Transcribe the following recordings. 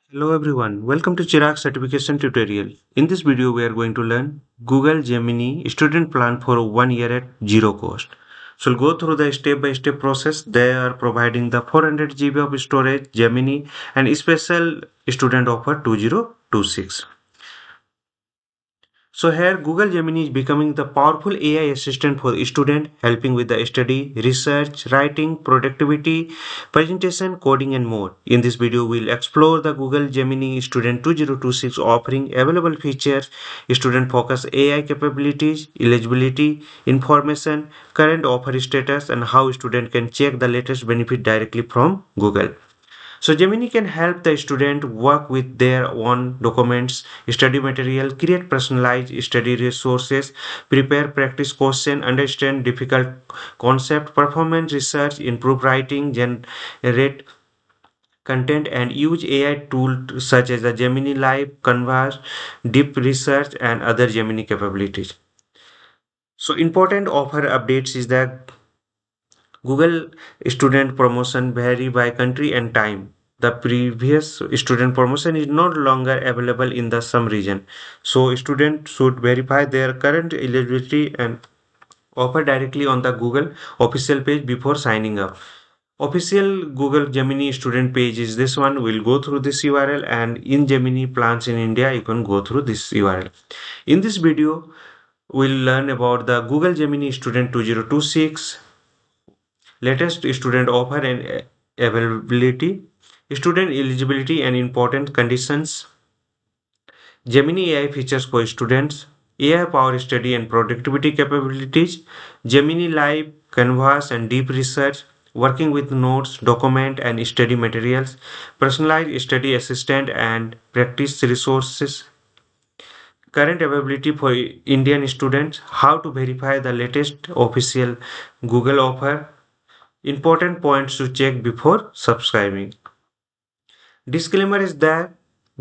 Hello everyone, welcome to Chirag certification tutorial. In this video we are going to learn Google Gemini student plan for 1 year at zero cost. So we'll go through the step-by-step process. They are providing the 400 GB of storage, Gemini and special student offer 2026. So here Google Gemini is becoming the powerful AI assistant for student, helping with the study, research, writing, productivity, presentation, coding and more. In this video we'll explore the Google Gemini Student 2026 offering available features, student focus AI capabilities, eligibility, information, current offer status and how student can check the latest benefit directly from Google. So Gemini can help the student work with their own documents, study material, create personalized study resources, prepare practice question, understand difficult concept, performance research, improve writing, generate content and use AI tools such as the Gemini Live, Canvas, Deep Research and other Gemini capabilities. So important offer updates is that Google student promotion vary by country and time. The previous student promotion is no longer available in the some region. So students should verify their current eligibility and offer directly on the Google official page before signing up. Official Google Gemini student page is this one. We'll go through this URL and in Gemini plans in India, you can go through this URL. In this video, we'll learn about the Google Gemini Student 2026 latest student offer and availability, student eligibility and important conditions, Gemini AI features for students, AI power study and productivity capabilities, Gemini Live, Canvas and deep research, working with notes, document and study materials, personalized study assistant and practice resources, current availability for Indian students, how to verify the latest official Google offer, important points to check before subscribing. Disclaimer is that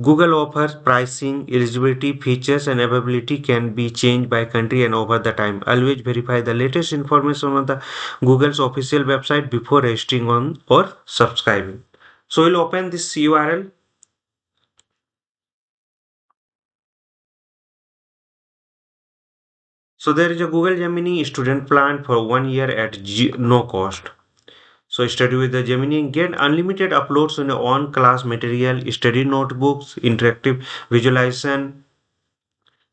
Google offers pricing, eligibility, features, and availability can be changed by country and over the time. Always verify the latest information on the Google's official website before registering on or subscribing. So we'll open this URL. So there is a Google Gemini student plan for 1 year at no cost. So study with the Gemini, get unlimited uploads on your own class material, study notebooks, interactive visualization,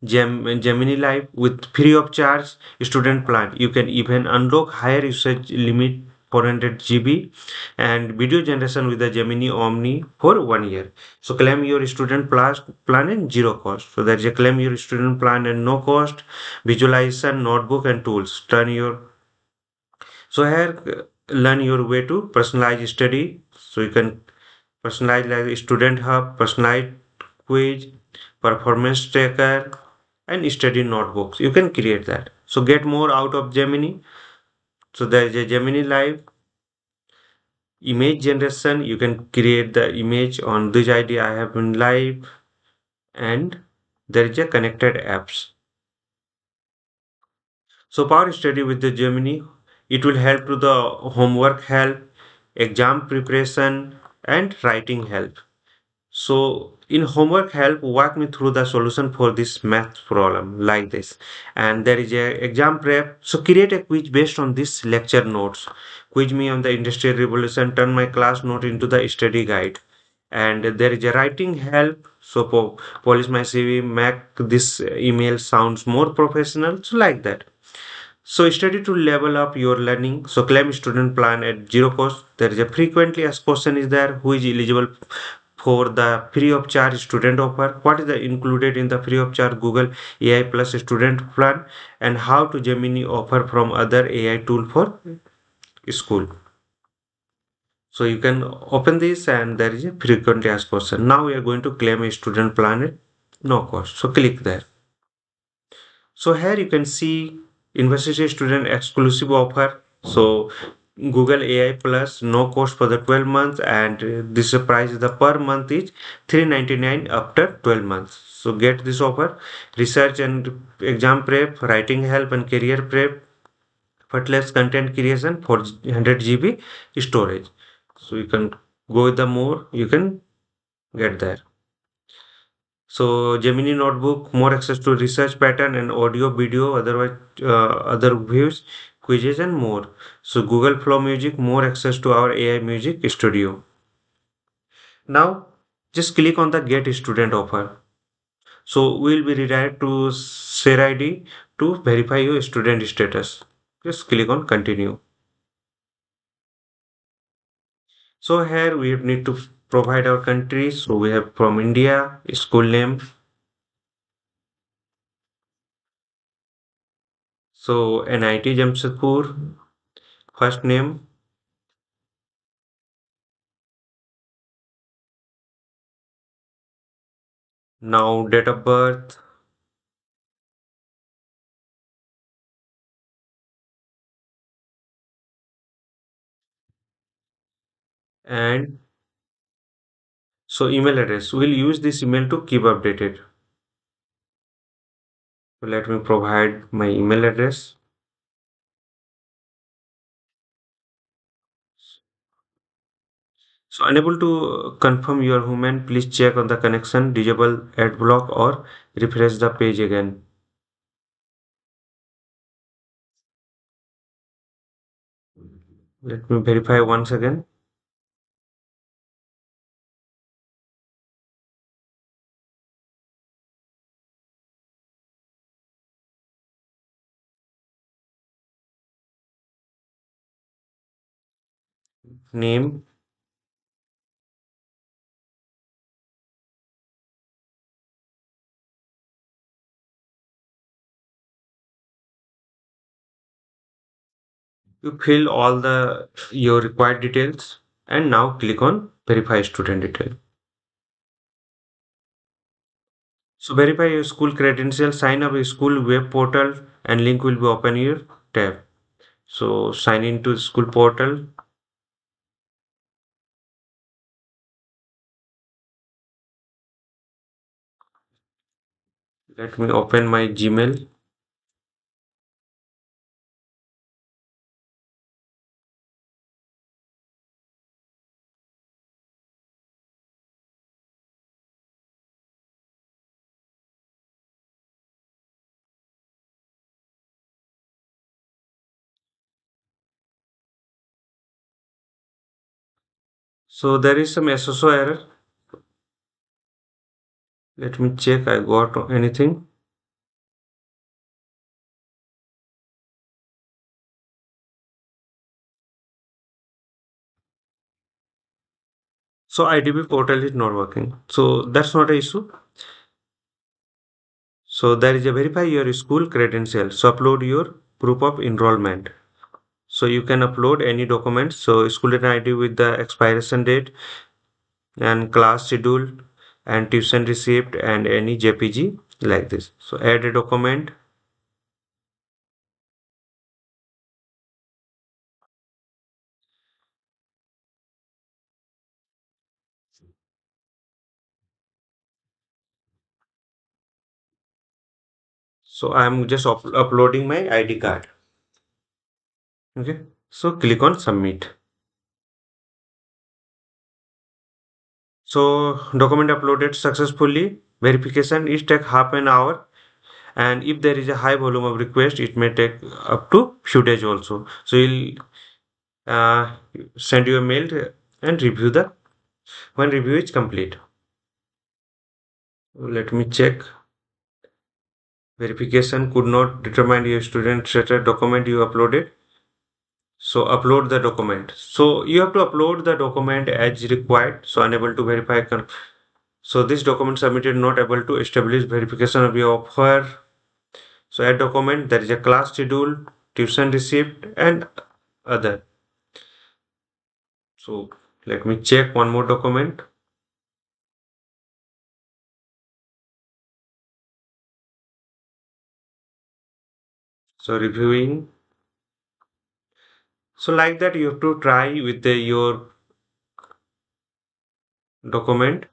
Gemini Live with free of charge student plan. You can even unlock higher usage limit 400 GB and video generation with the Gemini Omni for 1 year. So claim your student plan in zero cost. So there's a claim your student plan and no cost, visualization, notebook and tools. Turn your so here learn your way to personalized study. So you can personalize like student hub, personalized quiz, performance tracker, and study notebooks. You can create that. So get more out of Gemini. So there is a Gemini Live image generation. You can create the image on this ID I have been live, and there is a connected apps. So power study with the Gemini, it will help to the homework help, exam preparation, and writing help. So in homework help, walk me through the solution for this math problem like this. And there is a exam prep. So create a quiz based on this lecture notes. Quiz me on the industrial revolution, turn my class note into the study guide. And there is a writing help. So polish my CV, make this email sounds more professional. So like that. So study to level up your learning. So claim student plan at zero cost. There is a frequently asked question is there, who is eligible for the free of charge student offer? What is the included in the free of charge Google AI plus student plan and how to Gemini offer from other AI tool for school. So you can open this and there is a frequently asked question. Now we are going to claim a student plan at no cost. So click there. So here you can see university student exclusive offer. So Google AI Plus no cost for the 12 months and this price is the per month is 399 after 12 months. So get this offer. Research and exam prep, writing help and career prep, effortless content creation for 100 GB storage. So you can go with the more, you can get there. So Gemini Notebook, more access to research pattern and audio, video, otherwise other views, quizzes and more. So Google Flow Music, more access to our AI Music Studio. Now just click on the Get Student Offer. So we'll be redirected to Share ID to verify your student status. Just click on Continue. So here we need to provide our country. So we have from India, school name. So NIT Jamshedpur, first name. Now date of birth and so email address. We'll use this email to keep updated. So let me provide my email address. So unable to confirm your human, please check on the connection, disable ad block or refresh the page again. Let me verify once again. Name. You fill all the your required details and now click on verify student detail. So verify your school credentials, sign up a school web portal and link will be open in your tab. So sign into school portal. Let me open my Gmail. So there is some SSO error. Let me check I got anything. So IDB portal is not working. So that's not an issue. So there is a verify your school credentials. So upload your proof of enrollment. So you can upload any documents. So student ID with the expiration date and class schedule and tuition receipt and any JPG like this. So add a document. So I'm just uploading my ID card. Okay. So click on submit. So document uploaded successfully. Verification is take half an hour. And if there is a high volume of request, it may take up to few days also. So you'll uh, send you a mail and review the when review is complete. Let me check. Verification could not determine your student status document you uploaded. So upload the document. So you have to upload the document as required. So unable to verify. So this document submitted not able to establish verification of your offer. So add document there is a class schedule, tuition receipt and other. So let me check one more document. So reviewing. So like that you have to try with your document.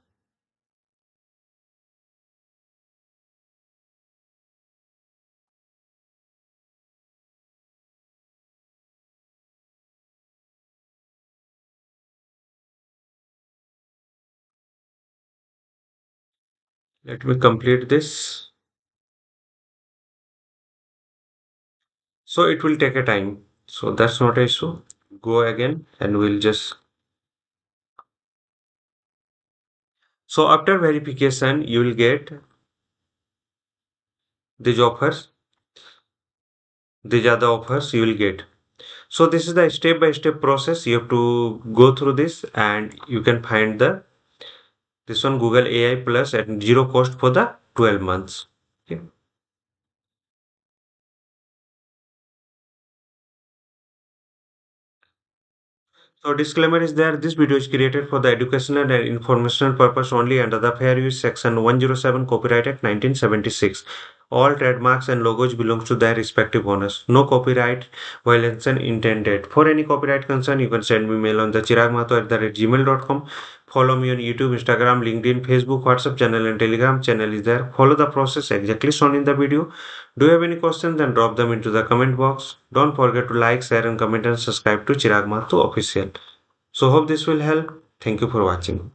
Let me complete this. So it will take a time. So that's not an issue. Go again and we'll just. So after verification, you will get these offers. These are the offers you will get. So this is the step-by-step process. You have to go through this and you can find the this one Google AI Plus at zero cost for the 12 months. Okay. So disclaimer is there, this video is created for the educational and informational purpose only under the Fair Use Section 107 Copyright Act 1976. All trademarks and logos belongs to their respective owners. No copyright violation intended. For any copyright concern, you can send me mail on the chiragmahto@gmail.com. Follow me on YouTube, Instagram, LinkedIn, Facebook, WhatsApp channel and Telegram channel is there. Follow the process exactly shown in the video. Do you have any questions? Then drop them into the comment box. Don't forget to like, share and comment and subscribe to Chirag Mahto Official. So hope this will help. Thank you for watching.